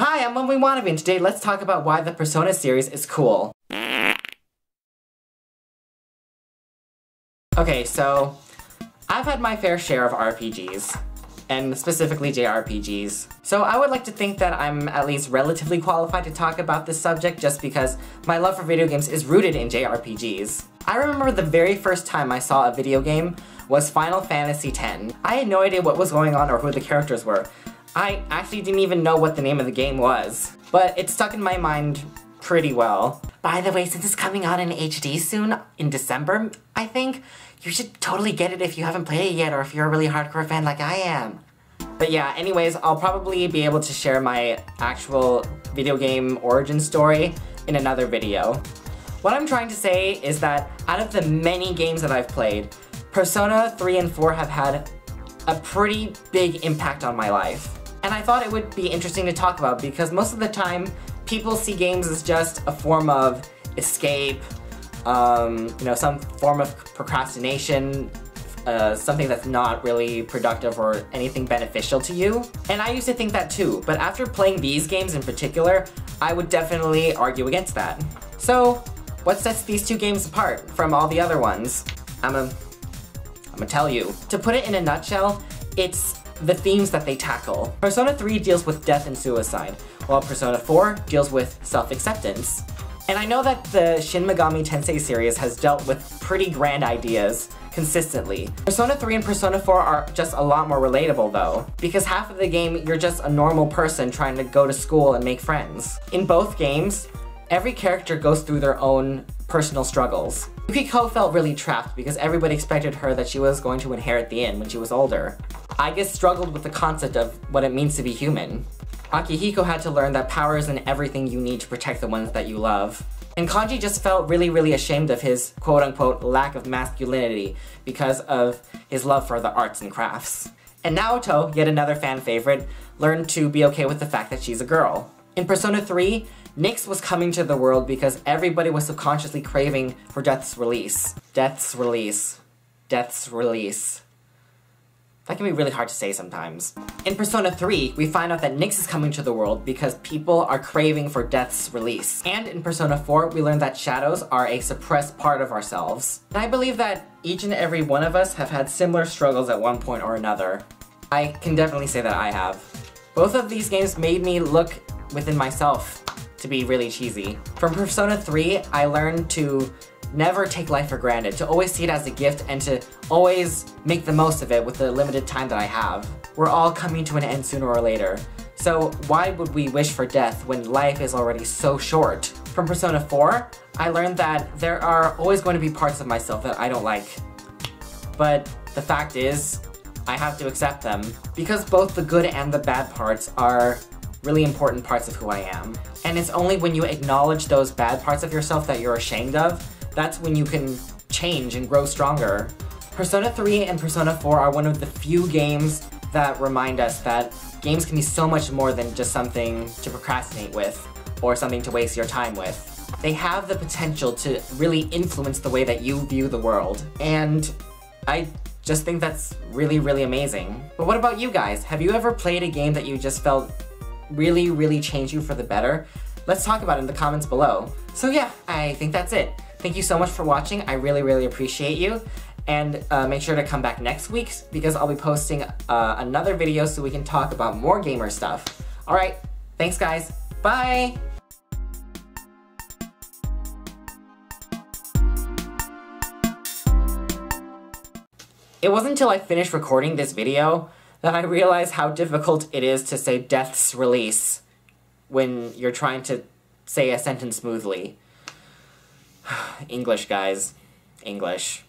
Hi, I'm When We Wanna Be, and today let's talk about why the Persona series is cool. Okay, so I've had my fair share of RPGs, and specifically JRPGs. So I would like to think that I'm at least relatively qualified to talk about this subject just because my love for video games is rooted in JRPGs. I remember the very first time I saw a video game was Final Fantasy X. I had no idea what was going on or who the characters were. I actually didn't even know what the name of the game was, but it stuck in my mind pretty well. By the way, since it's coming out in HD soon, in December, I think, you should totally get it if you haven't played it yet or if you're a really hardcore fan like I am. But yeah, anyways, I'll probably be able to share my actual video game origin story in another video. What I'm trying to say is that out of the many games that I've played, Persona 3 and 4 have had a pretty big impact on my life. And I thought it would be interesting to talk about because most of the time, people see games as just a form of escape, some form of procrastination, something that's not really productive or anything beneficial to you. And I used to think that too, but after playing these games in particular, I would definitely argue against that. So, what sets these two games apart from all the other ones? I'm gonna tell you. To put it in a nutshell, it's the themes that they tackle. Persona 3 deals with death and suicide, while Persona 4 deals with self-acceptance. And I know that the Shin Megami Tensei series has dealt with pretty grand ideas consistently. Persona 3 and Persona 4 are just a lot more relatable though, because half of the game you're just a normal person trying to go to school and make friends. In both games, every character goes through their own personal struggles. Yukiko felt really trapped because everybody expected her that she was going to inherit the inn when she was older. Aiga struggled with the concept of what it means to be human. Akihiko had to learn that power isn't everything you need to protect the ones that you love. And Kanji just felt really ashamed of his quote-unquote lack of masculinity because of his love for the arts and crafts. And Naoto, yet another fan favorite, learned to be okay with the fact that she's a girl. In Persona 3, Nyx was coming to the world because everybody was subconsciously craving for Death's release. Death's release. Death's release. That can be really hard to say sometimes. In Persona 3, we find out that Nyx is coming to the world because people are craving for Death's release. And in Persona 4, we learn that shadows are a suppressed part of ourselves. And I believe that each and every one of us have had similar struggles at one point or another. I can definitely say that I have. Both of these games made me look within myself, to be really cheesy. From Persona 3, I learned to never take life for granted, to always see it as a gift and to always make the most of it with the limited time that I have. We're all coming to an end sooner or later, so why would we wish for death when life is already so short? From Persona 4, I learned that there are always going to be parts of myself that I don't like. But the fact is, I have to accept them, because both the good and the bad parts are really important parts of who I am. And it's only when you acknowledge those bad parts of yourself that you're ashamed of, that's when you can change and grow stronger. Persona 3 and Persona 4 are one of the few games that remind us that games can be so much more than just something to procrastinate with, or something to waste your time with. They have the potential to really influence the way that you view the world, and I just think that's really amazing. But what about you guys? Have you ever played a game that you just felt really changed you for the better? Let's talk about it in the comments below. So yeah, I think that's it. Thank you so much for watching. I really appreciate you. And make sure to come back next week because I'll be posting another video so we can talk about more gamer stuff. Alright, thanks guys. Bye! It wasn't until I finished recording this video that I realized how difficult it is to say Death's release when you're trying to say a sentence smoothly. English, guys. English.